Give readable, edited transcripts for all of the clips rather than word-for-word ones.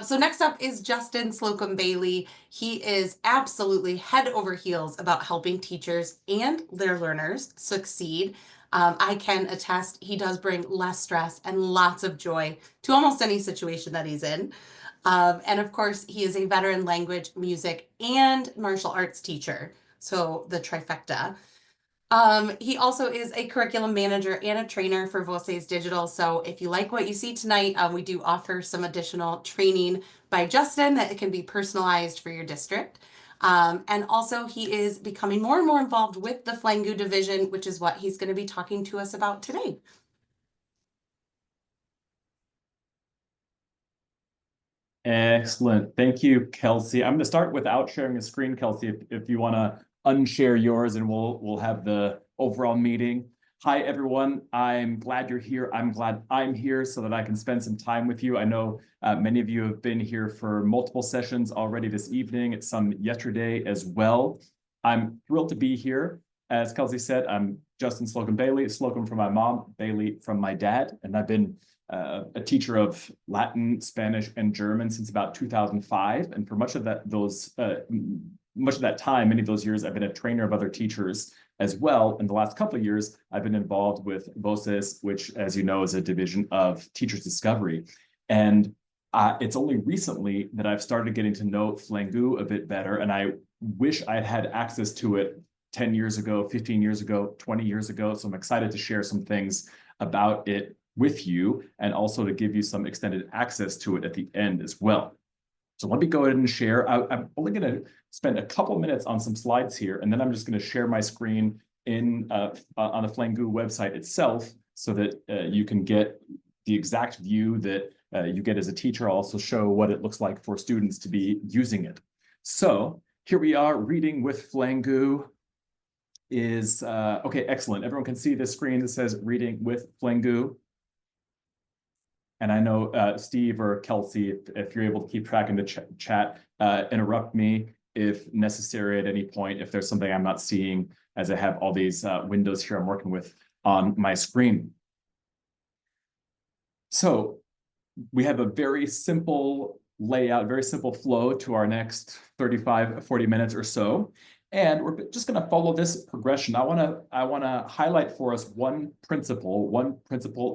So next up is Justin Slocum Bailey. He is absolutely head over heels about helping teachers and their learners succeed. I can attest he does bring less stress and lots of joy to almost any situation that he's in. And of course, he is a veteran language, music, and martial arts teacher. So the trifecta. He also is a curriculum manager and a trainer for Voces Digital. So if you like what you see tonight, we do offer some additional training by Justin that it can be personalized for your district. And also he is becoming more and more involved with the Flangoo division, which is what he's going to be talking to us about today. Excellent. Thank you, Kelsey. I'm going to start without sharing a screen, Kelsey, if you want to unshare yours, and we'll have the overall meeting. Hi, everyone. I'm glad you're here. I'm glad I'm here so that I can spend some time with you. I know many of you have been here for multiple sessions already this evening, some yesterday as well. I'm thrilled to be here. As Kelsey said, I'm Justin Slocum Bailey, Slocum from my mom, Bailey from my dad, and I've been a teacher of Latin, Spanish, and German since about 2005. And for much of that time, many of those years, I've been a trainer of other teachers as well. In the last couple of years, I've been involved with Voces, which, as you know, is a division of Teachers Discovery. And it's only recently that I've started getting to know Flangoo a bit better. And I wish I'd had access to it 10 years ago, 15 years ago, 20 years ago. So I'm excited to share some things about it with you, and also to give you some extended access to it at the end as well. So let me go ahead and share. I'm only going to spend a couple minutes on some slides here, and then I'm just going to share my screen on the Flangoo website itself so that you can get the exact view that you get as a teacher. I'll also show what it looks like for students to be using it. So here we are, reading with Flangoo is, okay, excellent. Everyone can see the screen that says reading with Flangoo. And I know Steve or Kelsey, if you're able to keep track in the chat, interrupt me if necessary at any point, if there's something I'm not seeing, as I have all these windows here I'm working with on my screen. So we have a very simple layout, very simple flow to our next 35, 40 minutes or so. And we're just going to follow this progression. I want to highlight for us one principle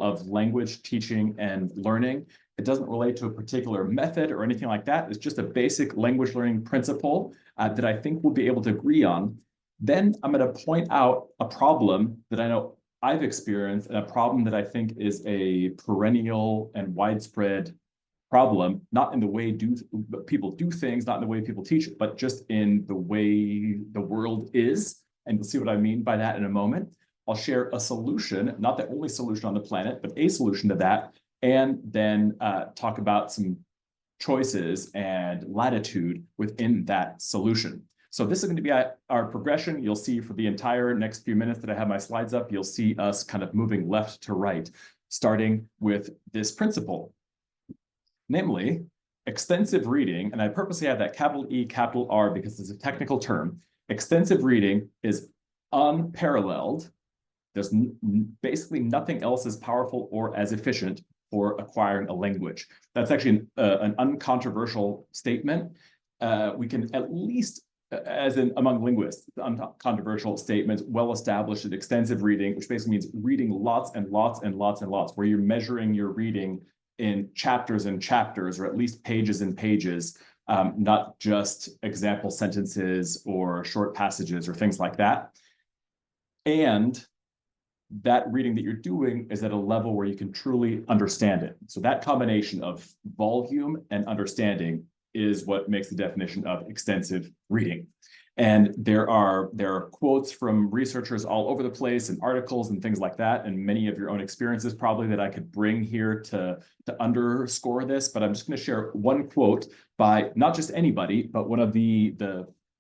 of language teaching and learning. It doesn't relate to a particular method or anything like that. It's just a basic language learning principle that I think we'll be able to agree on. Then I'm going to point out a problem that I know I've experienced, and a problem that I think is a perennial and widespread problem, not in the way people do things, not in the way people teach, but just in the way the world is. And you'll see what I mean by that in a moment. I'll share a solution, not the only solution on the planet, but a solution to that, and then talk about some choices and latitude within that solution. So this is going to be our progression. You'll see for the entire next few minutes that I have my slides up, you'll see us kind of moving left to right, starting with this principle. Namely, extensive reading, and I purposely have that capital E, capital R because it's a technical term. Extensive reading is unparalleled. There's basically nothing else as powerful or as efficient for acquiring a language. That's actually an uncontroversial statement. We can at least, as in among linguists, uncontroversial statements, well-established that extensive reading, which basically means reading lots and lots and lots and lots, where you're measuring your reading in chapters and chapters, or at least pages and pages, not just example sentences or short passages or things like that. And that reading that you're doing is at a level where you can truly understand it. So that combination of volume and understanding is what makes the definition of extensive reading. And there are quotes from researchers all over the place and articles and things like that, and many of your own experiences probably that I could bring here to underscore this. But I'm just going to share one quote by not just anybody, but one of the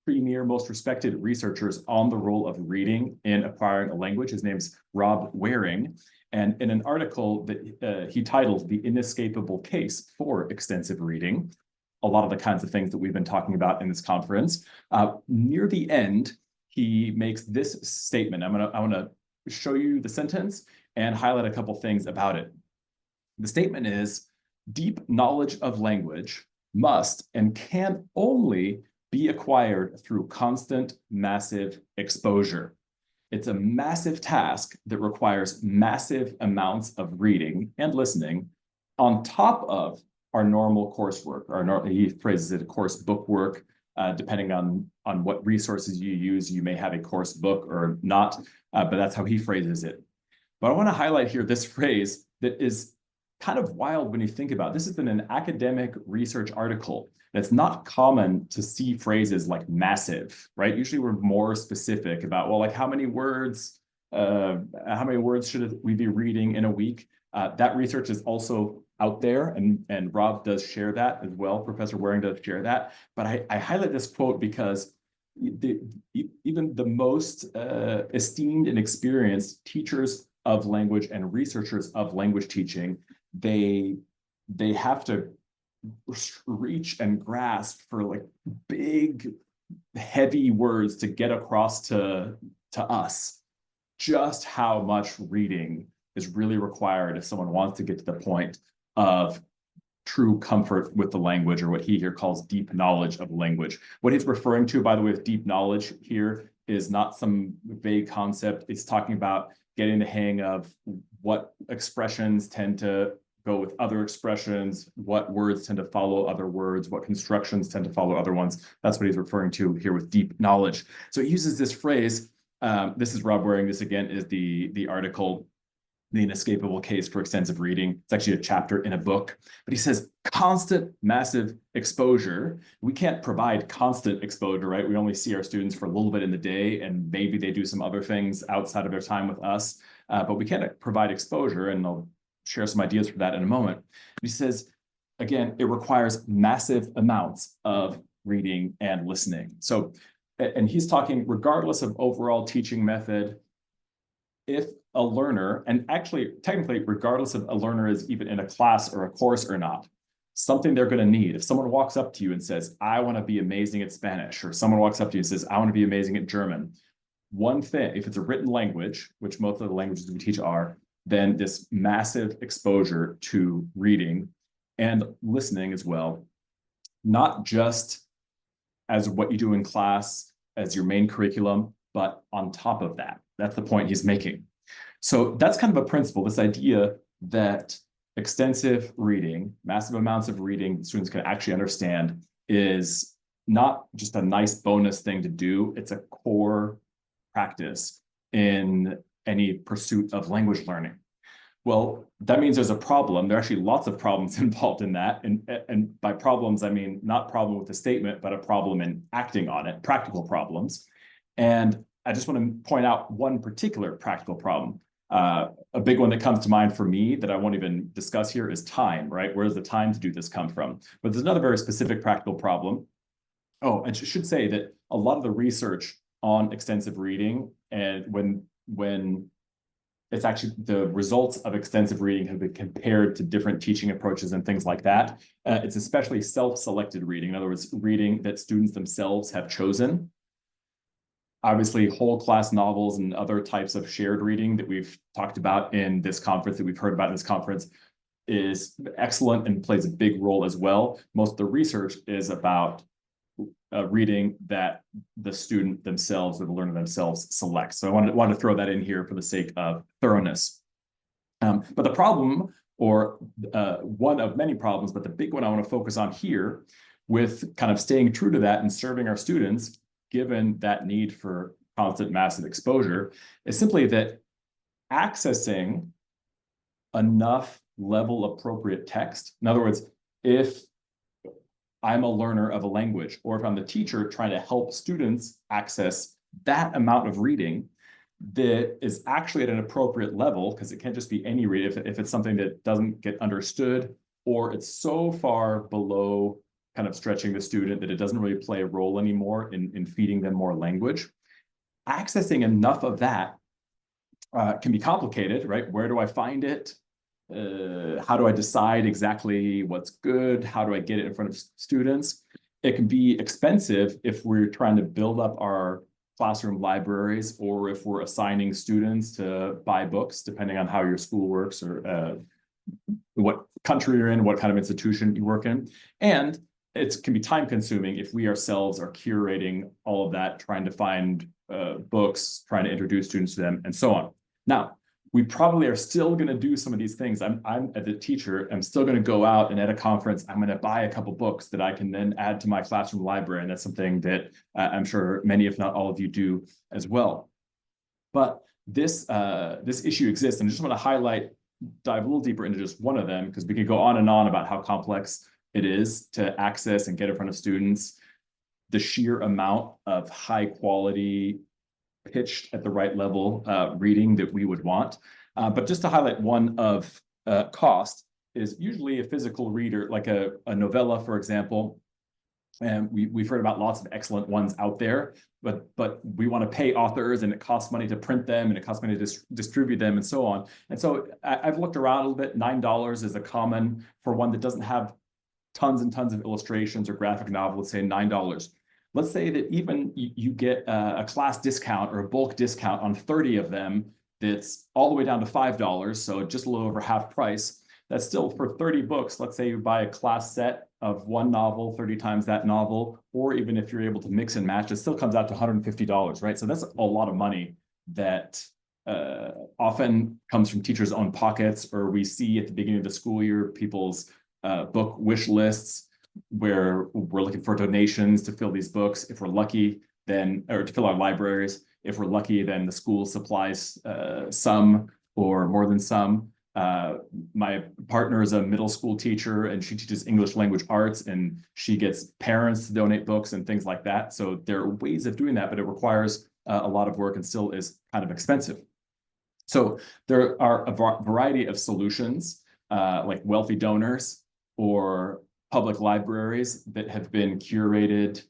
premier, most respected researchers on the role of reading in acquiring a language. His name's Rob Waring. And in an article that he titled "The Inescapable Case for Extensive Reading," a lot of the kinds of things that we've been talking about in this conference. Near the end, he makes this statement. I want to show you the sentence and highlight a couple things about it. The statement is, Deep knowledge of language must and can only be acquired through constant, massive exposure. It's a massive task that requires massive amounts of reading and listening on top of our normal coursework. He phrases it course book work. Depending on what resources you use, you may have a course book or not, but that's how he phrases it. But I want to highlight here this phrase that is kind of wild when you think about it. This is in an academic research article. It's not common to see phrases like massive, right? Usually we're more specific about, well, like how many words should we be reading in a week? That research is also out there, and Rob does share that as well. Professor Waring does share that. But I highlight this quote because even the most esteemed and experienced teachers of language and researchers of language teaching, they have to reach and grasp for like big, heavy words to get across to us just how much reading is really required if someone wants to get to the point of true comfort with the language, or what he here calls deep knowledge of language. What he's referring to, by the way, with deep knowledge here is not some vague concept. It's talking about getting the hang of what expressions tend to go with other expressions, what words tend to follow other words, what constructions tend to follow other ones. That's what he's referring to here with deep knowledge. So he uses this phrase. This is Rob Waring. This again is the article, The Inescapable Case for Extensive Reading. It's actually a chapter in a book, but he says constant, massive exposure. We can't provide constant exposure, right? We only see our students for a little bit in the day, and maybe they do some other things outside of their time with us, but we can't provide exposure, and I'll share some ideas for that in a moment. He says, again, it requires massive amounts of reading and listening. So, and he's talking regardless of overall teaching method, if a learner, and actually technically regardless of a learner is even in a class or a course or not, something they're going to need. If someone walks up to you and says, I want to be amazing at Spanish, or someone walks up to you and says, I want to be amazing at German, one thing, if it's a written language, which most of the languages we teach are, then this massive exposure to reading and listening as well, not just as what you do in class as your main curriculum, but on top of that. That's the point he's making. So that's kind of a principle, this idea that extensive reading, massive amounts of reading students can actually understand, is not just a nice bonus thing to do, it's a core practice in any pursuit of language learning. Well, that means there's a problem. There are actually lots of problems involved in that. And by problems, I mean not problem with the statement, but a problem in acting on it, practical problems. And I just want to point out one particular practical problem. A big one that comes to mind for me that I won't even discuss here is time, right? Where does the time to do this come from? But there's another very specific practical problem. Oh, I should say that a lot of the research on extensive reading, and when it's actually the results of extensive reading have been compared to different teaching approaches and things like that. It's especially self-selected reading. In other words, reading that students themselves have chosen. Obviously, whole class novels and other types of shared reading that we've talked about in this conference, that we've heard about in this conference, is excellent and plays a big role as well. Most of the research is about reading that the student themselves or the learner themselves selects. So I wanted to throw that in here for the sake of thoroughness. But the problem, or one of many problems, but the big one I want to focus on here, with kind of staying true to that and serving our students, given that need for constant massive exposure, is simply that accessing enough level appropriate text. In other words, if I'm a learner of a language, or if I'm the teacher trying to help students access that amount of reading that is actually at an appropriate level, because it can't just be any read if it's something that doesn't get understood, or it's so far below kind of stretching the student that it doesn't really play a role anymore in feeding them more language. Accessing enough of that can be complicated, right? Where do I find it? How do I decide exactly what's good? How do I get it in front of students? It can be expensive if we're trying to build up our classroom libraries, or if we're assigning students to buy books, depending on how your school works or what country you're in, what kind of institution you work in. And it can be time consuming if we ourselves are curating all of that, trying to find books, trying to introduce students to them, and so on. Now, we probably are still going to do some of these things. I'm as a teacher, I'm still going to go out and at a conference, I'm going to buy a couple books that I can then add to my classroom library. And that's something that I'm sure many, if not all of you do as well. But this issue exists. And I just want to dive a little deeper into just one of them, because we could go on and on about how complex it is to access and get in front of students. The sheer amount of high quality, pitched at the right level reading that we would want. But just to highlight one of cost is usually a physical reader, like a novella, for example. And we've heard about lots of excellent ones out there, but we want to pay authors, and it costs money to print them, and it costs money to distribute them, and so on. And so I've looked around a little bit. $9 is a common for one that doesn't have tons and tons of illustrations or graphic novel. Let's say $9. Let's say that even you get a class discount or a bulk discount on 30 of them, that's all the way down to $5, so just a little over half price. That's still for 30 books. Let's say you buy a class set of one novel, 30 times that novel, or even if you're able to mix and match, it still comes out to $150, right? So that's a lot of money that often comes from teachers' own pockets, or we see at the beginning of the school year, people's book wish lists, where we're looking for donations to fill these books. If we're lucky, then, or to fill our libraries. If we're lucky, then the school supplies some or more than some. My partner is a middle school teacher, and she teaches English language arts, and she gets parents to donate books and things like that. So there are ways of doing that, but it requires a lot of work and still is kind of expensive. So there are a variety of solutions, like wealthy donors or public libraries that have been curated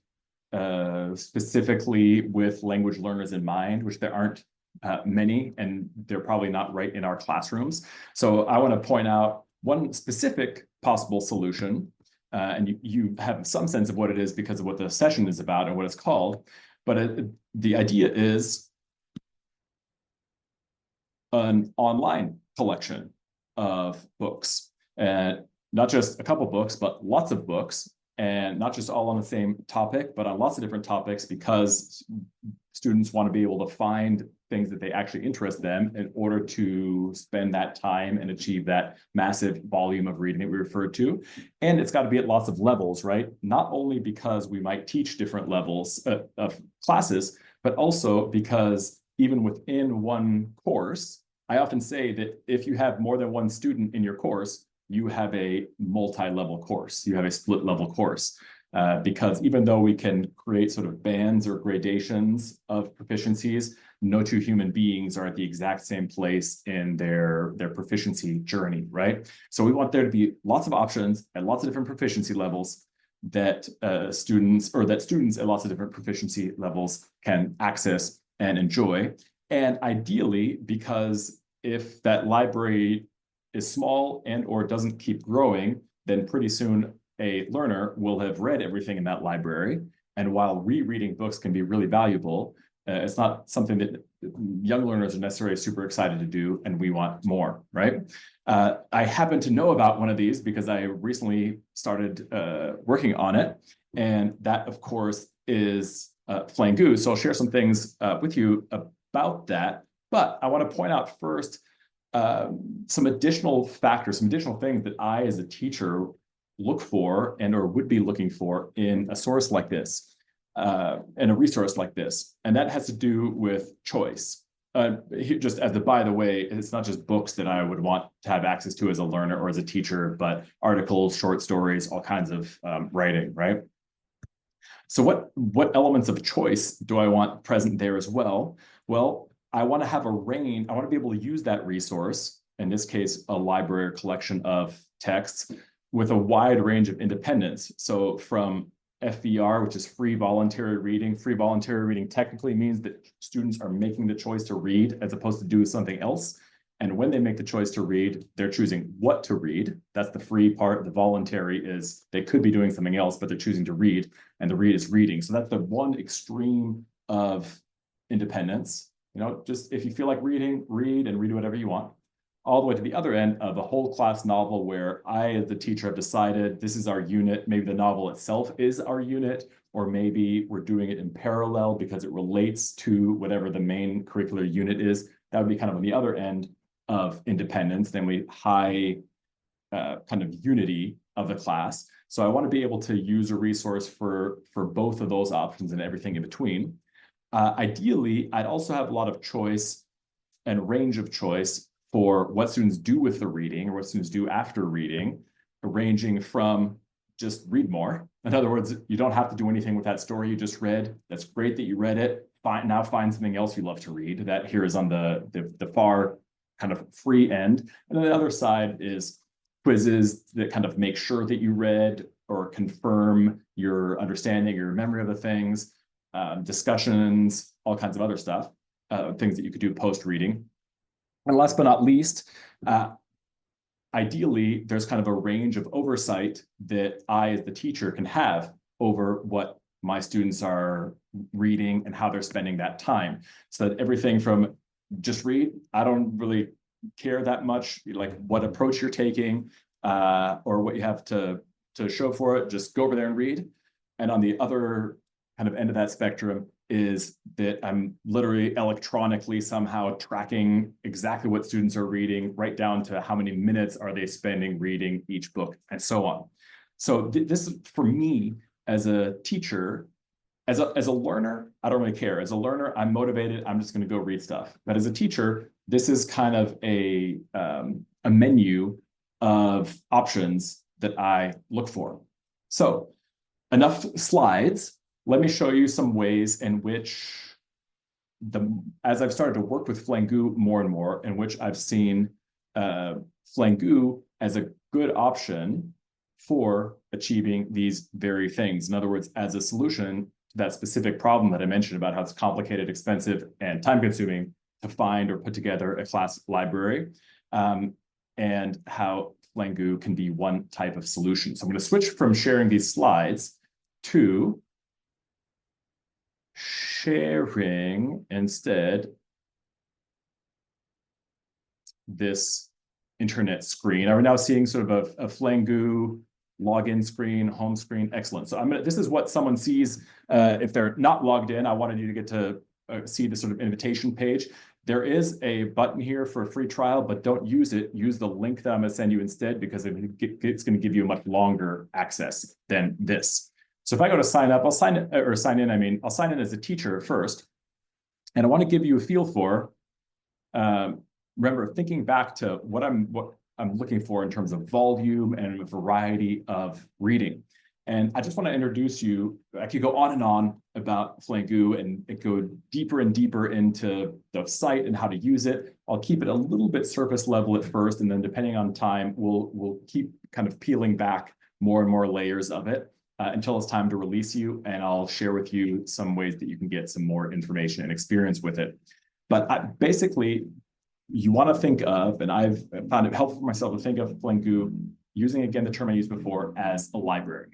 specifically with language learners in mind, which there aren't many, and they're probably not right in our classrooms. So I want to point out one specific possible solution, and you have some sense of what it is because of what the session is about and what it's called. But the idea is an online collection of books, and not just a couple books, but lots of books, and not just all on the same topic, but on lots of different topics, because students want to be able to find things that they actually interest them in order to spend that time and achieve that massive volume of reading that we referred to. And it's got to be at lots of levels, right? Not only because we might teach different levels of classes, but also because even within one course, I often say that if you have more than one student in your course, you have a multi-level course, you have a split level course. Because even though we can create sort of bands or gradations of proficiencies, no two human beings are at the exact same place in their proficiency journey, right? So we want there to be lots of options at lots of different proficiency levels that students at lots of different proficiency levels can access and enjoy. And ideally, because if that library is small and or doesn't keep growing, then pretty soon a learner will have read everything in that library. And while rereading books can be really valuable, it's not something that young learners are necessarily super excited to do, and we want more, right? I happen to know about one of these because I recently started working on it, and that, of course, is Flangoo. So I'll share some things with you about that, but I want to point out first some additional factors, some additional things that I, as a teacher, look for and or would be looking for in a source like this, and a resource like this. And that has to do with choice. Just as by the way, it's not just books that I would want to have access to as a learner or as a teacher, but articles, short stories, all kinds of writing, right? So what elements of choice do I want present there as well? Well, I want to have a range. I want to be able to use that resource, in this case, a library or collection of texts, with a wide range of independence. So from FVR, which is free voluntary reading. Free voluntary reading technically means that students are making the choice to read as opposed to do something else. And when they make the choice to read, they're choosing what to read. That's the free part. The voluntary is they could be doing something else, but they're choosing to read, and the read is reading. So that's the one extreme of independence. You know, just if you feel like reading, read and read whatever you want. all the way to the other end of a whole class novel where I, as the teacher, have decided this is our unit. Maybe the novel itself is our unit, or maybe we're doing it in parallel because it relates to whatever the main curricular unit is. That would be kind of on the other end of independence. Then we high kind of unity of the class. So I want to be able to use a resource for both of those options and everything in between. Ideally, I'd also have a lot of choice and range of choice for what students do with the reading or what students do after reading, ranging from just read more. In other words, you don't have to do anything with that story you just read. That's great that you read it. Now find something else you love to read. That here is on the far kind of free end. And then the other side is quizzes that kind of make sure that you read or confirm your understanding, your memory of the things, discussions, all kinds of other stuff, things that you could do post-reading. And last but not least, ideally, there's kind of a range of oversight that I, as the teacher, can have over what my students are reading and how they're spending that time. So that everything from just read, I don't really care that much, like what approach you're taking or what you have to show for it, just go over there and read. And on the other kind of end of that spectrum is that I'm literally electronically somehow tracking exactly what students are reading, right down to how many minutes are they spending reading each book and so on. So this is for me as a teacher. As a learner, I don't really care. As a learner, I'm motivated. I'm just going to go read stuff. But as a teacher, this is kind of a menu of options that I look for. So enough slides. Let me show you some ways in which as I've started to work with Flangoo more and more, in which I've seen Flangoo as a good option for achieving these very things. In other words, as a solution to that specific problem that I mentioned about how it's complicated, expensive, and time-consuming to find or put together a class library, and how Flangoo can be one type of solution. So I'm going to switch from sharing these slides to sharing instead this internet screen. Are we now seeing sort of a Flangoo login screen, home screen? Excellent. So this is what someone sees if they're not logged in. I wanted you to get to see the sort of invitation page. There is a button here for a free trial, but don't use it. Use the link that I'm going to send you instead, because it's going to give you a much longer access than this. So if I go to sign up, I'll sign in as a teacher first. And I want to give you a feel for, remember, thinking back to what I'm looking for in terms of volume and a variety of reading. And I just want to introduce you. I could go on and on about Flangoo and go deeper and deeper into the site and how to use it. I'll keep it a little bit surface level at first, and then depending on time, we'll keep kind of peeling back more and more layers of it until it's time to release you. And I'll share with you some ways that you can get some more information and experience with it. But basically, you want to think of, and I've found it helpful for myself to think of Flangoo using, again, the term I used before, as a library.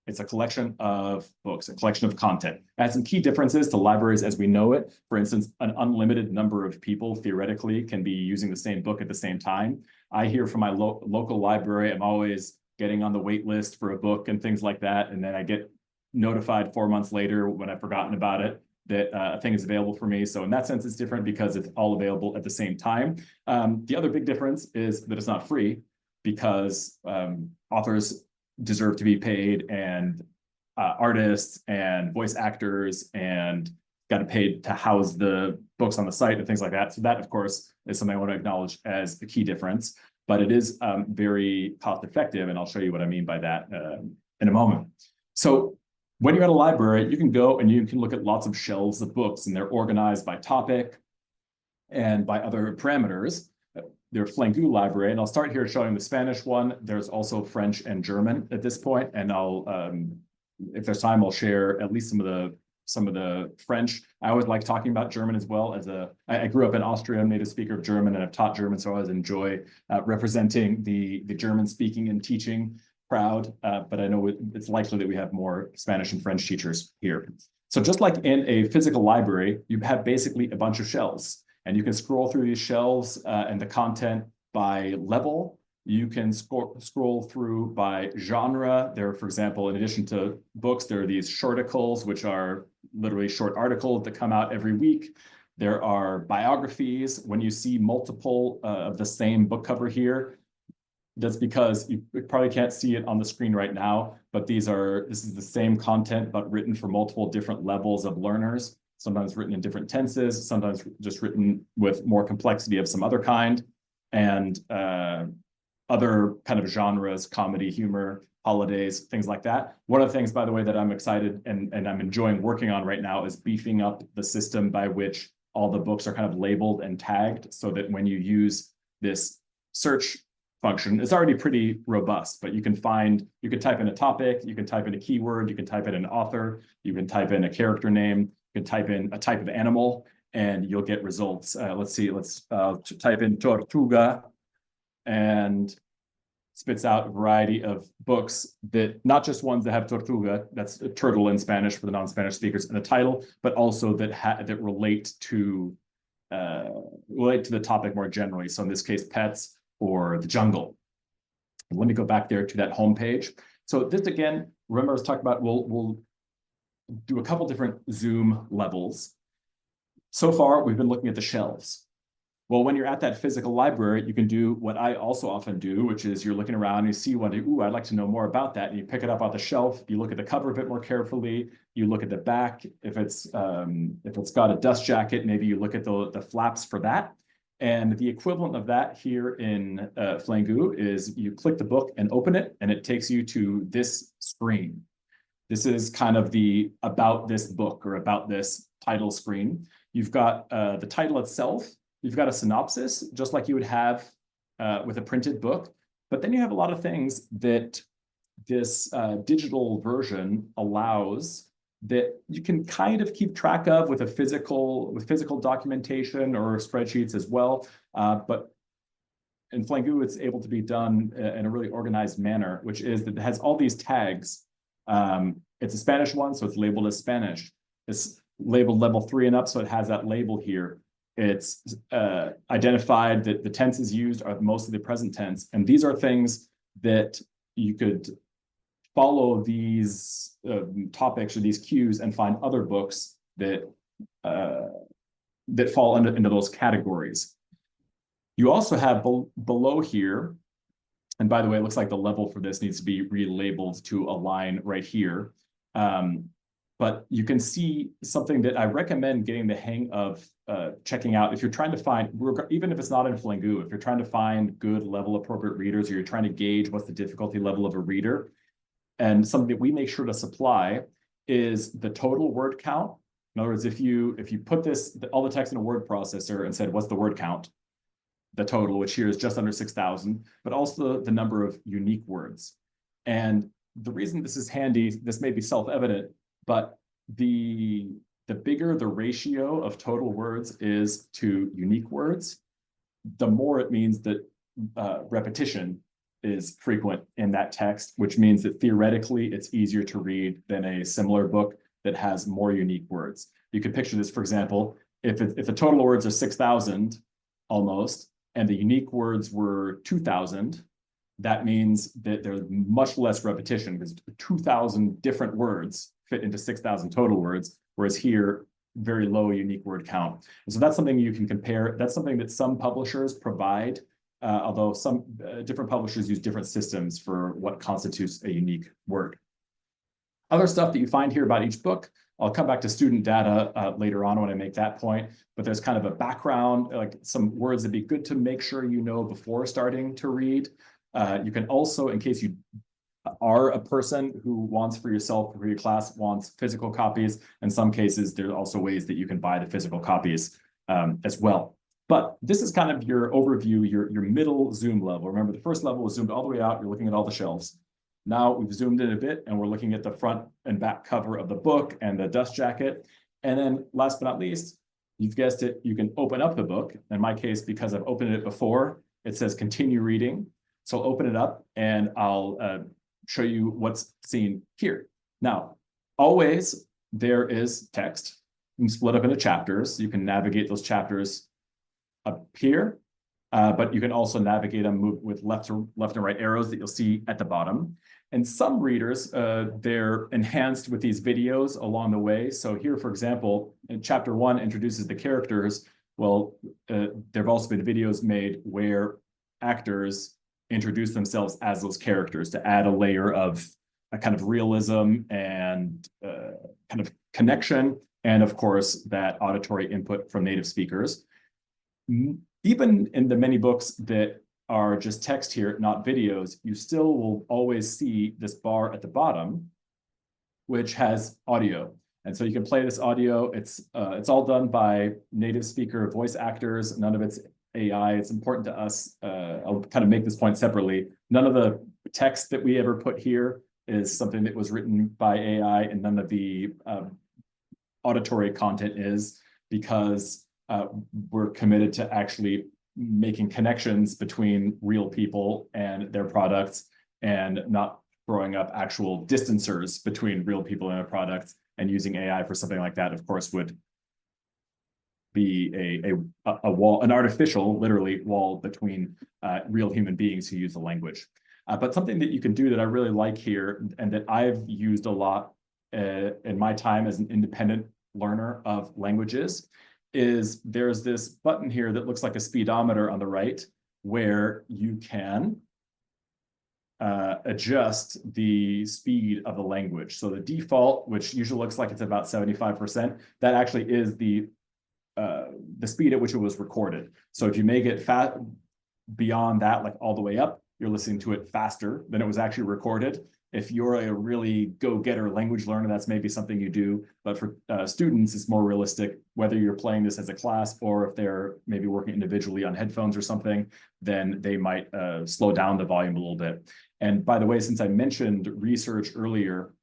It's a collection of books, a collection of content. It has some key differences to libraries as we know it. For instance, an unlimited number of people theoretically can be using the same book at the same time. I hear from my local library, I'm always getting on the wait list for a book and things like that. And then I get notified 4 months later when I've forgotten about it that a thing is available for me. So in that sense, it's different because it's all available at the same time. The other big difference is that it's not free, because authors deserve to be paid, and artists and voice actors and got to pay to house the books on the site and things like that. So that, of course, is something I want to acknowledge as a key difference, but it is very cost effective. And I'll show you what I mean by that in a moment. So when you're at a library, you can go and you can look at lots of shelves of books, and they're organized by topic and by other parameters. Their Flangoo library, and I'll start here showing the Spanish one. There's also French and German at this point, and I'll, if there's time, I'll share at least some of the French. I always like talking about German as well. I grew up in Austria, I'm a native speaker of German, and I've taught German, so I always enjoy representing the German speaking and teaching crowd. But I know it's likely that we have more Spanish and French teachers here. So just like in a physical library, you have basically a bunch of shelves. And you can scroll through these shelves and the content by level. You can scroll through by genre. There, for example, in addition to books, there are these shorticles, which are literally short articles that come out every week. There are biographies. When you see multiple of the same book cover here, that's because you probably can't see it on the screen right now, but this is the same content, but written for multiple different levels of learners, sometimes written in different tenses, sometimes just written with more complexity of some other kind, and other kind of genres, comedy, humor, holidays, things like that. One of the things, by the way, that I'm excited and I'm enjoying working on right now is beefing up the system by which all the books are kind of labeled and tagged so that when you use this search function, it's already pretty robust, but you can type in a topic, you can type in a keyword, you can type in an author, you can type in a character name, you can type in a type of animal, and you'll get results. Let's see, let's type in tortuga, and spits out a variety of books that not just ones that have tortuga, that's a turtle in Spanish for the non-Spanish speakers, in the title, but also that relate to the topic more generally. So in this case, pets or the jungle. And let me go back there to that home page. So this again, remember I was talking about, we'll do a couple different zoom levels. So far, we've been looking at the shelves. Well, when you're at that physical library, you can do what I also often do, which is you're looking around and you see one, ooh, I'd like to know more about that. And you pick it up off the shelf, you look at the cover a bit more carefully, you look at the back. If it's got a dust jacket, maybe you look at the flaps for that. And the equivalent of that here in Flangoo is you click the book and open it, and it takes you to this screen. This is kind of the about this book or about this title screen. You've got the title itself. You've got a synopsis, just like you would have with a printed book. But then you have a lot of things that this digital version allows that you can kind of keep track of with physical documentation or spreadsheets as well. But in Flangoo, it's able to be done in a really organized manner, which is that it has all these tags. It's a Spanish one, so it's labeled as Spanish. It's labeled level 3 and up, so it has that label here. It's identified that the tenses used are mostly the present tense. And these are things that you could follow these topics or these cues and find other books that fall into those categories. You also have below here, and by the way, it looks like the level for this needs to be relabeled to a line right here. But you can see something that I recommend getting the hang of checking out if you're trying to find, even if it's not in Flangoo, if you're trying to find good level appropriate readers, or you're trying to gauge what's the difficulty level of a reader. And something that we make sure to supply is the total word count. In other words, if you put all the text in a word processor and said, what's the word count? The total, which here is just under 6,000, but also the number of unique words. And the reason this is handy, this may be self-evident, but the bigger the ratio of total words is to unique words, the more it means that repetition is frequent in that text, which means that theoretically it's easier to read than a similar book that has more unique words. You could picture this, for example, if the total words are 6,000 almost, and the unique words were 2,000, that means that there's much less repetition because 2,000 different words fit into 6,000 total words, whereas here, very low unique word count. And so that's something you can compare. That's something that some publishers provide, although some different publishers use different systems for what constitutes a unique word. Other stuff that you find here about each book, I'll come back to student data later on when I make that point, but there's kind of a background, like some words that'd be good to make sure you know before starting to read. You can also, in case you are a person who wants for yourself or for your class, wants physical copies. In some cases, there are also ways that you can buy the physical copies as well. But this is kind of your overview, your middle zoom level. Remember, the first level was zoomed all the way out. You're looking at all the shelves. Now we've zoomed in a bit and we're looking at the front and back cover of the book and the dust jacket. And then last but not least, you've guessed it, you can open up the book. In my case, because I've opened it before, it says continue reading. So I'll open it up and I'll show you what's seen here. Now, always there is text split up into chapters. You can navigate those chapters appear, but you can also navigate them move with left and right arrows that you'll see at the bottom. And some readers, they're enhanced with these videos along the way. So here, for example, in chapter 1 introduces the characters. Well, there have also been videos made where actors introduce themselves as those characters to add a layer of a kind of realism and kind of connection, and of course, that auditory input from native speakers. Even in the many books that are just text here, not videos, you still will always see this bar at the bottom, which has audio. And so you can play this audio. It's all done by native speaker voice actors. None of it's AI. It's important to us. I'll kind of make this point separately. None of the text that we ever put here is something that was written by AI, and none of the auditory content is, because we're committed to actually making connections between real people and their products, and not throwing up actual distancers between real people and their products. And using AI for something like that, of course, would be a wall, an artificial, literally, wall between real human beings who use the language. But something that you can do that I really like here, and that I've used a lot in my time as an independent learner of languages, is there's this button here that looks like a speedometer on the right, where you can adjust the speed of the language. So the default, which usually looks like it's about 75%, that actually is the speed at which it was recorded. So if you make it fast beyond that, like all the way up, you're listening to it faster than it was actually recorded. If you're a really go-getter language learner, that's maybe something you do. But for students, it's more realistic. Whether you're playing this as a class or if they're maybe working individually on headphones or something, then they might slow down the volume a little bit. And by the way, since I mentioned research earlier,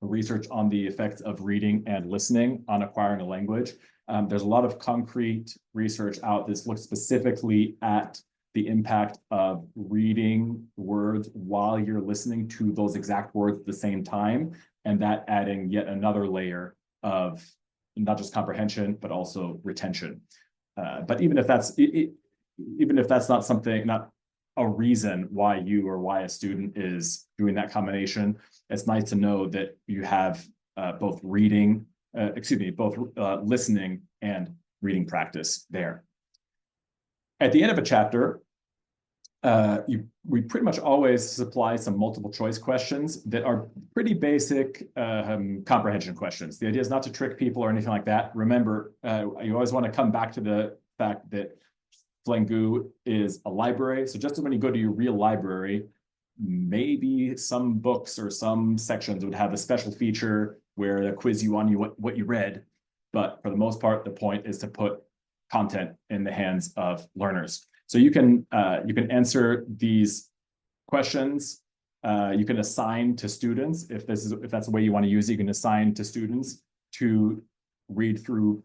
research on the effects of reading and listening on acquiring a language, there's a lot of concrete research out that looks specifically at the impact of reading words while you're listening to those exact words at the same time, and that adding yet another layer of not just comprehension, but also retention. But even if that's not something, not a reason why you or why a student is doing that combination, it's nice to know that you have both listening and reading practice there. At the end of a chapter, we pretty much always supply some multiple choice questions that are pretty basic comprehension questions. The idea is not to trick people or anything like that. Remember, you always want to come back to the fact that Flangoo is a library. So just when you go to your real library, maybe some books or some sections would have a special feature where they quiz you on what you read. But for the most part, the point is to put content in the hands of learners. So you can answer these questions. You can assign to students, if that's the way you want to use it. You can assign to students to read through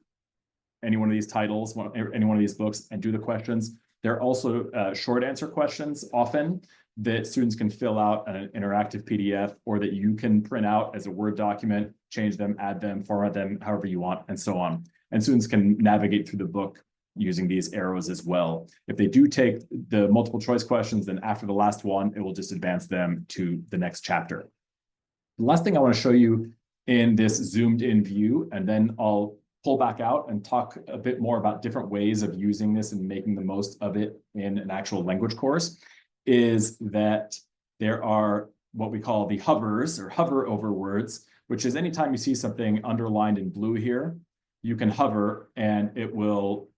any one of these titles, any one of these books, and do the questions. There are also short answer questions often that students can fill out an interactive PDF, or that you can print out as a Word document, change them, add them, format them however you want, and so on. And students can navigate through the book using these arrows as well. If they do take the multiple choice questions, then after the last one, it will just advance them to the next chapter. The last thing I want to show you in this zoomed in view, and then I'll pull back out and talk a bit more about different ways of using this and making the most of it in an actual language course, is that there are what we call the hovers, or hover over words, which is anytime you see something underlined in blue here, you can hover and it will,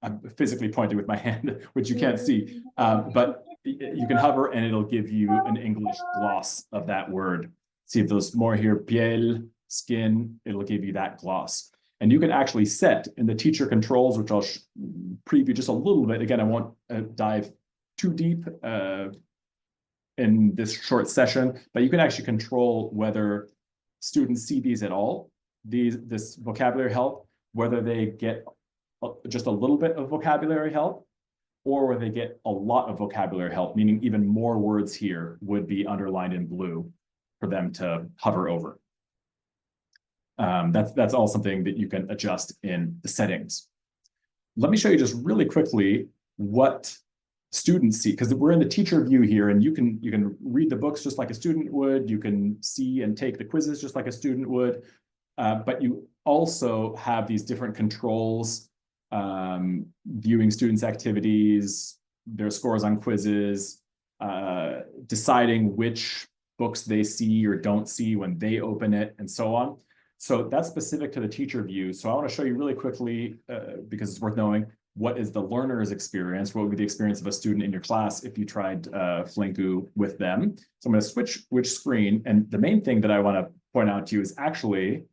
I'm physically pointing with my hand, which you can't see, but you can hover and it'll give you an English gloss of that word. See if there's more here, piel, skin, it'll give you that gloss. And you can actually set in the teacher controls, which I'll preview just a little bit. Again, I won't dive too deep in this short session, but you can actually control whether students see these at all, this vocabulary help, whether they get just a little bit of vocabulary help, or whether they get a lot of vocabulary help, meaning even more words here would be underlined in blue for them to hover over. That's all something that you can adjust in the settings. let me show you just really quickly what students see, because we're in the teacher view here, and you can read the books just like a student would. You can see and take the quizzes just like a student would, but you also have these different controls, viewing students' activities, their scores on quizzes, deciding which books they see or don't see when they open it, and so on. So that's specific to the teacher view. So I want to show you really quickly, because it's worth knowing, what is the learner's experience? What would be the experience of a student in your class if you tried Flangoo with them? So I'm going to switch which screen. And the main thing that I want to point out to you is actually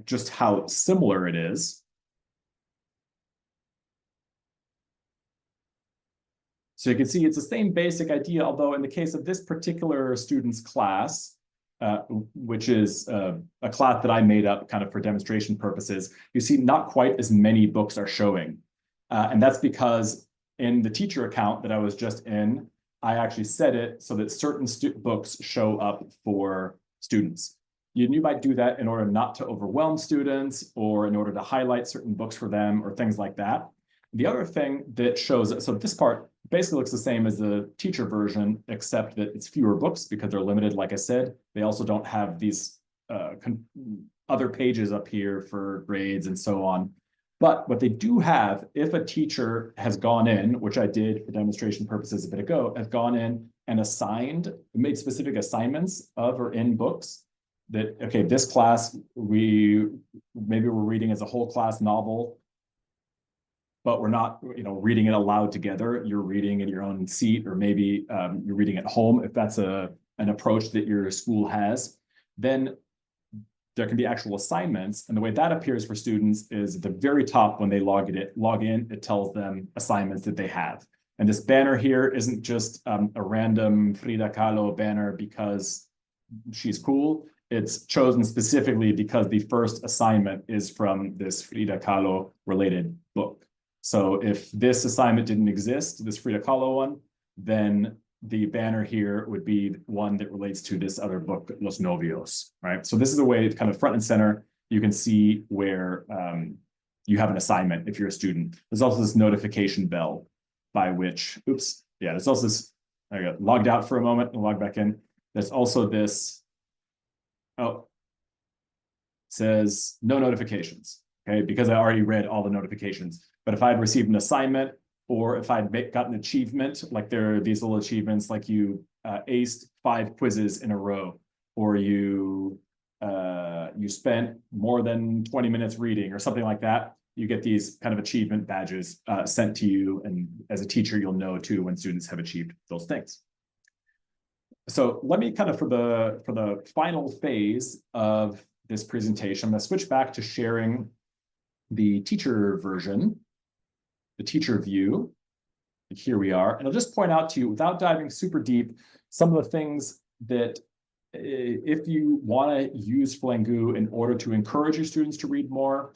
just how similar it is. So you can see it's the same basic idea, although in the case of this particular student's class, which is a class that I made up kind of for demonstration purposes, you see not quite as many books are showing. And that's because in the teacher account that I was just in, I actually set it so that certain books show up for students. You might do that in order not to overwhelm students or in order to highlight certain books for them or things like that. The other thing that shows, so this part basically looks the same as the teacher version, except that it's fewer books because they're limited, like I said. They also don't have these other pages up here for grades and so on. But what they do have, if a teacher has gone in, which I did for demonstration purposes a bit ago, has gone in and made specific assignments of or in books that, okay, this class, maybe we're reading as a whole class novel, but we're not, reading it aloud together. You're reading in your own seat, or maybe you're reading at home, if that's an approach that your school has. Then there can be actual assignments. And the way that appears for students is at the very top when they log in, it tells them assignments that they have. And this banner here isn't just a random Frida Kahlo banner because she's cool. It's chosen specifically because the first assignment is from this Frida Kahlo related book. So if this assignment didn't exist, this Frida Kahlo one, then the banner here would be one that relates to this other book, Los Novios, right? So this is a way to kind of front and center, you can see where you have an assignment if you're a student. There's also this notification bell by which, there's also this, I got logged out for a moment and logged back in. There's also this, says no notifications, okay? Because I already read all the notifications. But if I'd received an assignment, or if I'd gotten an achievement, like there are these little achievements, like you aced 5 quizzes in a row, or you spent more than 20 minutes reading, or something like that, you get these kind of achievement badges sent to you. And as a teacher, you'll know too when students have achieved those things. So let me kind of, for the final phase of this presentation, I'm going to switch back to sharing the teacher version, the teacher view. Here we are. And I'll just point out to you, without diving super deep, some of the things that if you want to use Flangoo in order to encourage your students to read more,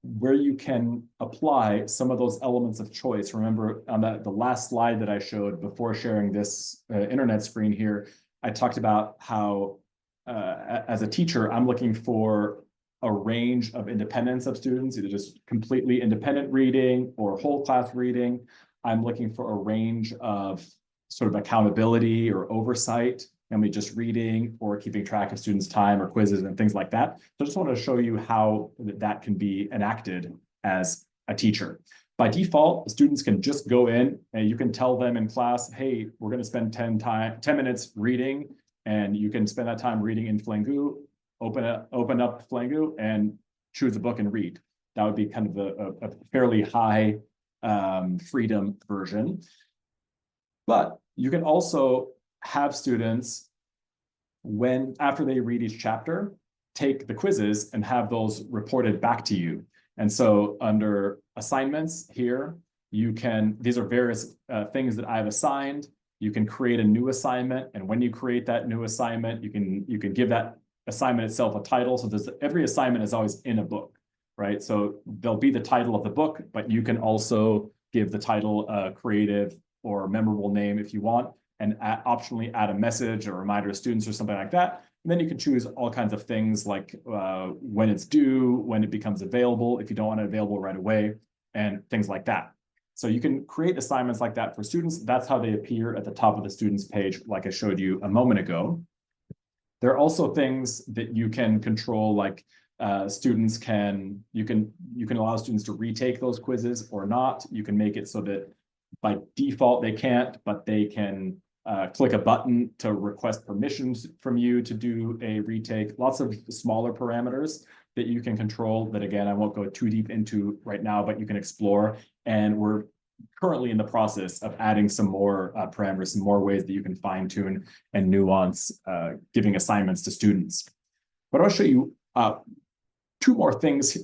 where you can apply some of those elements of choice. Remember on the last slide that I showed before sharing this internet screen here, I talked about how as a teacher, I'm looking for a range of independence of students, either just completely independent reading or whole class reading. I'm looking for a range of sort of accountability or oversight, namely just reading or keeping track of students' time or quizzes and things like that. So I just wanted to show you how that can be enacted as a teacher. By default, students can just go in and you can tell them in class, hey, we're going to spend 10 minutes reading, and you can spend that time reading in Flangoo. Open up Flangoo and choose a book and read. That would be kind of a fairly high freedom version. But you can also have students, after they read each chapter, take the quizzes and have those reported back to you. And so under assignments here, these are various things that I've assigned. You can create a new assignment. And when you create that new assignment, you can give that assignment itself a title. So every assignment is always in a book, right? So there'll be the title of the book, but you can also give the title a creative or memorable name if you want, and optionally add a message or a reminder to students or something like that. And then you can choose all kinds of things like when it's due, when it becomes available, if you don't want it available right away, and things like that. So you can create assignments like that for students. That's how they appear at the top of the students page, like I showed you a moment ago. There are also things that you can control, like students can, you can allow students to retake those quizzes or not. You can make it so that by default they can't, but they can click a button to request permissions from you to do a retake. Lots of smaller parameters that you can control that, again, I won't go too deep into right now, but you can explore. And we're currently in the process of adding some more parameters, some more ways that you can fine tune and nuance giving assignments to students. But I'll show you two more things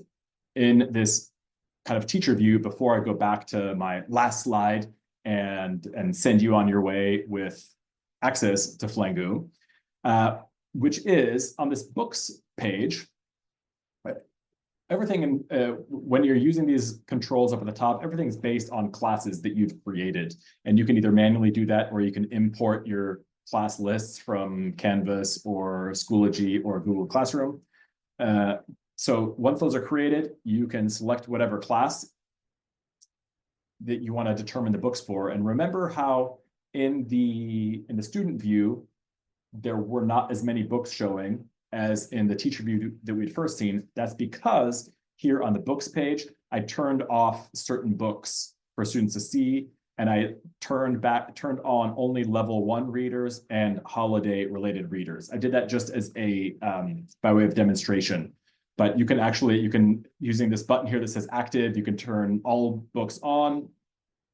in this kind of teacher view before I go back to my last slide and send you on your way with access to Flangoo, which is on this books page. Everything when you're using these controls up at the top, everything's based on classes that you've created. And you can either manually do that, or you can import your class lists from Canvas or Schoology or Google Classroom. So once those are created, you can select whatever class that you want to determine the books for. And remember how in the student view, there were not as many books showing as in the teacher view that we'd first seen. That's because here on the books page, I turned off certain books for students to see, and I turned on only level 1 readers and holiday related readers. I did that just as a by way of demonstration. But you can using this button here that says active, you can turn all books on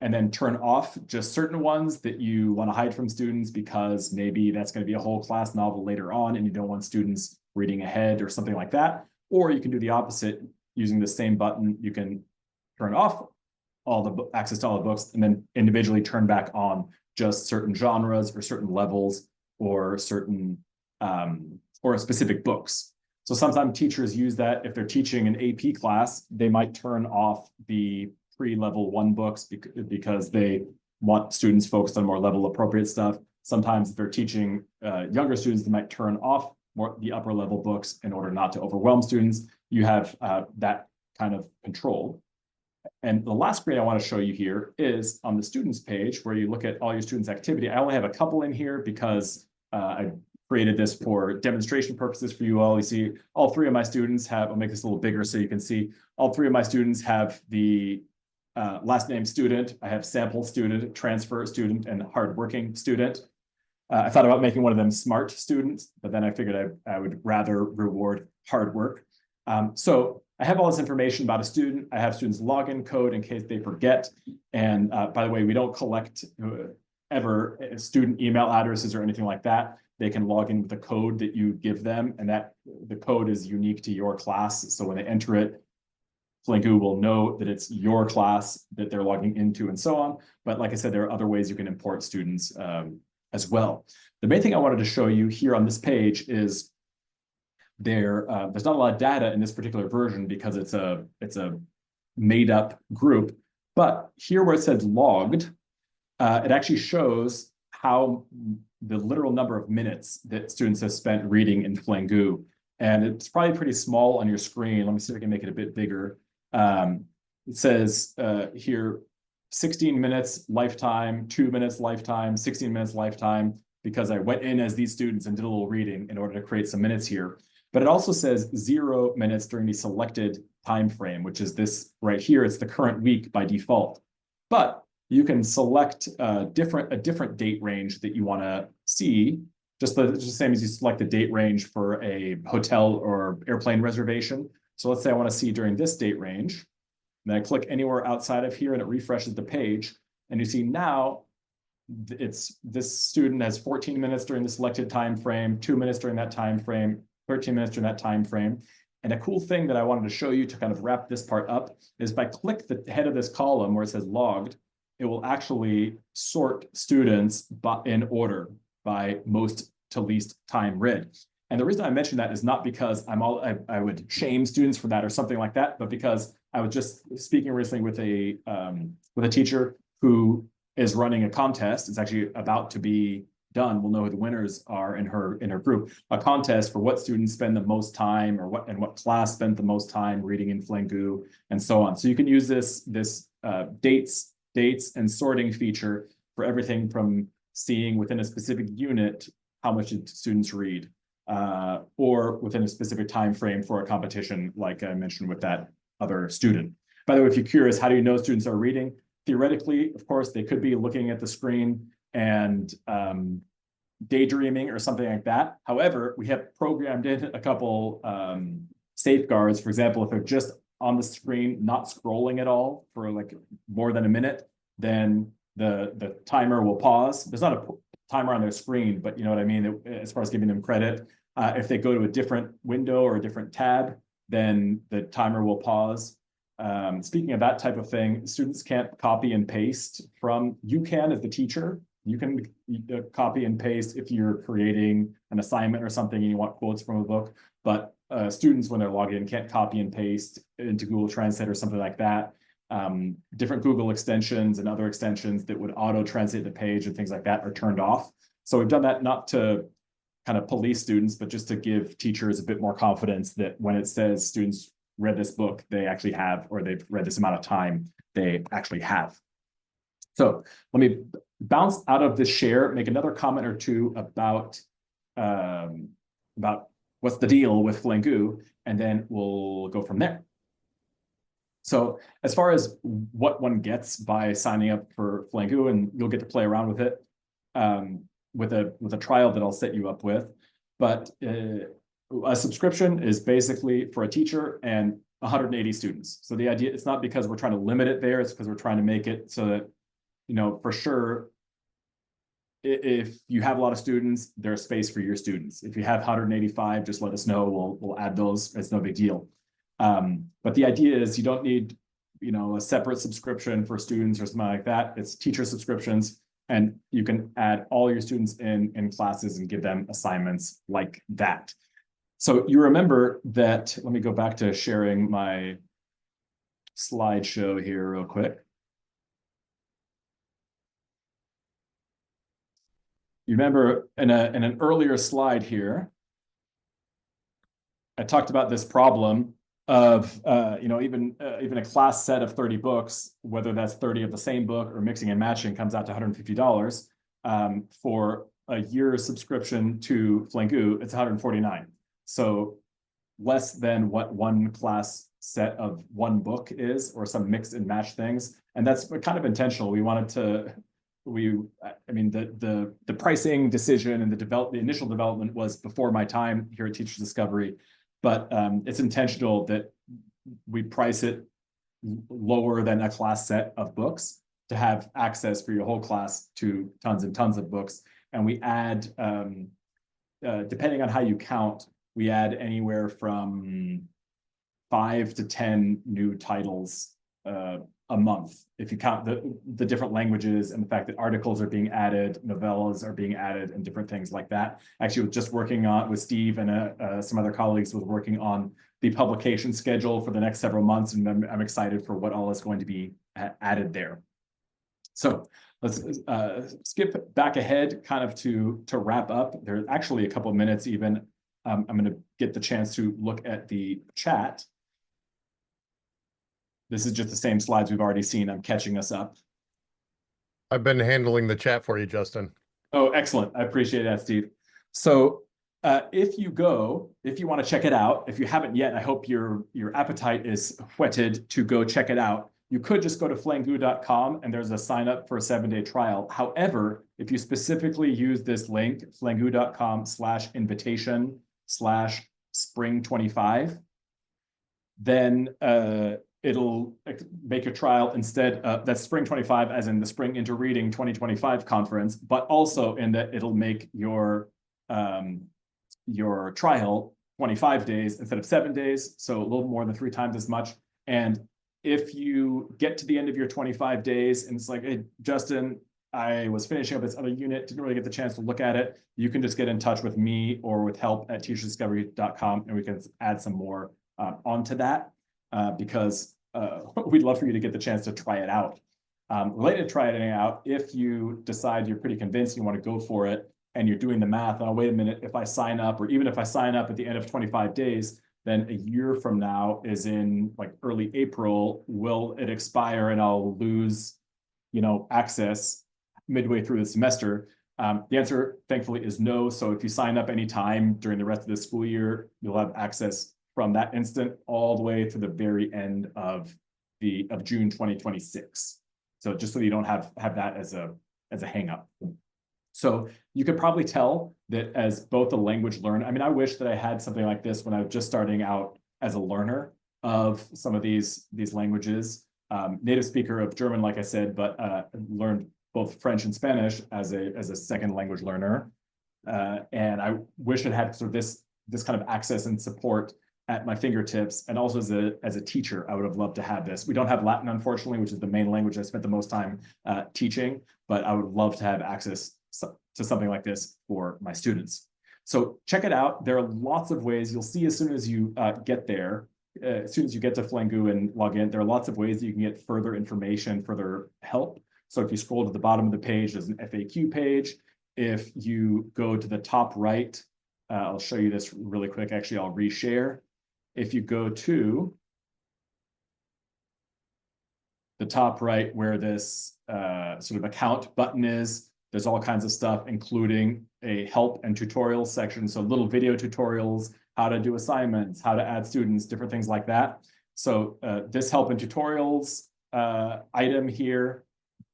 and then turn off just certain ones that you want to hide from students because maybe that's going to be a whole class novel later on and you don't want students reading ahead or something like that. Or you can do the opposite using the same button. You can turn off all the access to all the books and then individually turn back on just certain genres or certain levels or certain or specific books. So sometimes teachers use that. If they're teaching an AP class, they might turn off the pre-level 1 books because they want students focused on more level appropriate stuff. Sometimes if they're teaching younger students, they might turn off the upper level books in order not to overwhelm students. You have that kind of control. And the last screen I want to show you here is on the students page where you look at all your students' activity. I only have a couple in here because I created this for demonstration purposes for you all. You see all 3 of my students have, I'll make this a little bigger so you can see, all 3 of my students have the last name student. I have sample student, transfer student, and hardworking student. I thought about making one of them smart students, but then I figured I would rather reward hard work. So I have all this information about a student. I have students' login code in case they forget. And by the way, we don't collect ever student email addresses or anything like that. They can log in with the code that you give them, and that the code is unique to your class. So when they enter it, Flangoo will know that it's your class that they're logging into and so on. But like I said, there are other ways you can import students as well. The main thing I wanted to show you here on this page is there's not a lot of data in this particular version because it's a made up group. But here where it says logged, it actually shows how the literal number of minutes that students have spent reading in Flangoo. And it's probably pretty small on your screen. Let me see if I can make it a bit bigger. It says here, 16 minutes lifetime, 2 minutes lifetime, 16 minutes lifetime, because I went in as these students and did a little reading in order to create some minutes here. But it also says 0 minutes during the selected time frame, which is this right here. It's the current week by default. But you can select a different date range that you want to see, just the same as you select the date range for a hotel or airplane reservation. So let's say I want to see during this date range. And I click anywhere outside of here and it refreshes the page. And you see now this student has 14 minutes during the selected time frame, 2 minutes during that time frame, 13 minutes during that time frame. And a cool thing that I wanted to show you to kind of wrap this part up is if I click the head of this column where it says logged, it will actually sort students in order by most to least time read. And the reason I mention that is not because I would shame students for that or something like that, but because I was just speaking recently with a teacher who is running a contest. It's actually about to be done, we'll know who the winners are in her group. A contest for what students spend the most time, or what class spent the most time reading in Flangoo, and so on. So you can use this dates and sorting feature for everything from seeing within a specific unit how much students read, or within a specific time frame for a competition, like I mentioned with that other student. By the way, if you're curious, how do you know students are reading? Theoretically, of course, they could be looking at the screen and daydreaming or something like that. However, we have programmed in a couple safeguards. For example, if they're just on the screen, not scrolling at all for like more than a minute, then the timer will pause. There's not a timer on their screen, but you know what I mean, as far as giving them credit. If they go to a different window or a different tab, then the timer will pause. Speaking of that type of thing, students can't copy and paste from, you can as the teacher, you can copy and paste if you're creating an assignment or something and you want quotes from a book, but students, when they're logged in, can't copy and paste into Google Translate or something like that. Different Google extensions and other extensions that would auto-translate the page and things like that are turned off. So we've done that not to kind of police students, but just to give teachers a bit more confidence that when it says students read this book, they actually have, or they've read this amount of time, they actually have. So let me bounce out of this share, make another comment or two about what's the deal with Flangoo, and then we'll go from there. So as far as what one gets by signing up for Flangoo, and you'll get to play around with it with a trial that I'll set you up with, but a subscription is basically for a teacher and 180 students. So the idea, it's not because we're trying to limit it there, it's because we're trying to make it so that, you know, for sure, if you have a lot of students, there's space for your students. If you have 185, just let us know, we'll add those, it's no big deal. But the idea is you don't need, you know, a separate subscription for students or something like that. It's teacher subscriptions, and you can add all your students in classes and give them assignments like that. So you remember that, let me go back to sharing my slideshow here real quick. You remember in an earlier slide here, I talked about this problem of, you know, even a class set of 30 books, whether that's 30 of the same book or mixing and matching, comes out to $150. For a year's subscription to Flangoo, it's $149. So less than what one class set of one book is, or some mix and match things. And that's kind of intentional. We wanted to, I mean, the pricing decision and the initial development was before my time here at Teachers Discovery, but it's intentional that we price it lower than a class set of books to have access for your whole class to tons and tons of books. And we add, depending on how you count, we add anywhere from 5 to 10 new titles a month, if you count the different languages and the fact that articles are being added, novellas are being added, and different things like that. Actually, was just working on with Steve and some other colleagues, was working on the publication schedule for the next several months, and I'm excited for what all is going to be added there. So let's skip back ahead kind of to wrap up. There's actually a couple of minutes even. I'm going to get the chance to look at the chat. This is just the same slides we've already seen. I'm catching us up. I've been handling the chat for you, Justin. Oh, excellent. I appreciate that, Steve. So if you want to check it out, if you haven't yet, I hope your appetite is whetted to go check it out. You could just go to flangoo.com and there's a sign up for a 7-day trial. However, if you specifically use this link, flangoo.com/invitation/spring25, then it'll make your trial instead, that's spring 25 as in the Spring Into Reading 2025 conference, but also in that it'll make your trial 25 days instead of 7 days, so a little more than 3 times as much. And if you get to the end of your 25 days and it's like, hey, Justin, I was finishing up this other unit, didn't really get the chance to look at it, you can just get in touch with me or with help at teachersdiscovery.com and we can add some more onto that. Because we'd love for you to get the chance to try it out. Related to trying it out, if you decide you're pretty convinced you want to go for it, and you're doing the math, oh, wait a minute, if I sign up, or even if I sign up at the end of 25 days, then a year from now is in like early April, will it expire and I'll lose, access midway through the semester? The answer, thankfully, is no. So if you sign up anytime during the rest of the school year, you'll have access from that instant all the way to the very end of June 2026. So just so you don't have that as a hang up. So you could probably tell that as both a language learner, I mean, I wish that I had something like this when I was just starting out as a learner of some of these languages. Native speaker of German, like I said, but learned both French and Spanish as a second language learner. And I wish it had sort of this kind of access and support at my fingertips. And also as a teacher, I would have loved to have this. We don't have Latin, unfortunately, which is the main language I spent the most time teaching, but I would love to have access to something like this for my students. So check it out. There are lots of ways. You'll see as soon as you get there, as soon as you get to Flangoo and log in, there are lots of ways that you can get further information, further help. So if you scroll to the bottom of the page, there's an FAQ page. If you go to the top right, I'll show you this really quick. Actually, I'll reshare. If you go to the top right where this sort of account button is, there's all kinds of stuff, including a help and tutorials section. So little video tutorials, how to do assignments, how to add students, different things like that. So this help and tutorials item here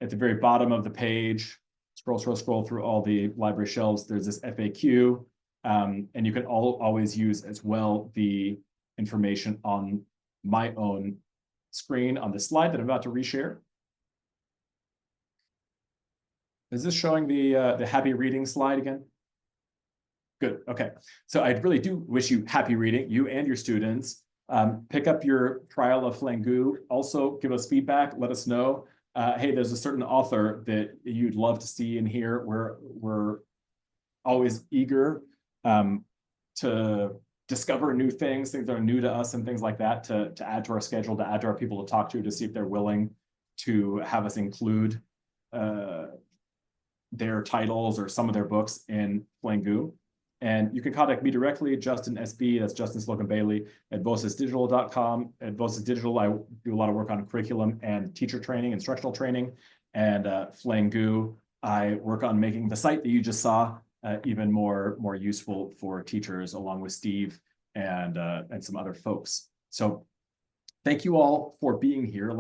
at the very bottom of the page, scroll through all the library shelves. There's this FAQ, and you can always use as well the information on my own screen on the slide that I'm about to reshare. Is this showing the happy reading slide again? Good, okay. So I really do wish you happy reading, you and your students. Pick up your trial of Flangoo. Also give us feedback, let us know. Hey, there's a certain author that you'd love to see in here. We're always eager to discover new things that are new to us and things like that, to add to our schedule, to add to our people to talk to see if they're willing to have us include their titles or some of their books in Flangoo. And you can contact me directly, Justin SB, that's Justin Slocum Bailey, at vocesdigital.com. At Voces Digital, I do a lot of work on curriculum and teacher training, instructional training. And Flangoo, I work on making the site that you just saw even more useful for teachers, along with Steve and some other folks. So thank you all for being here.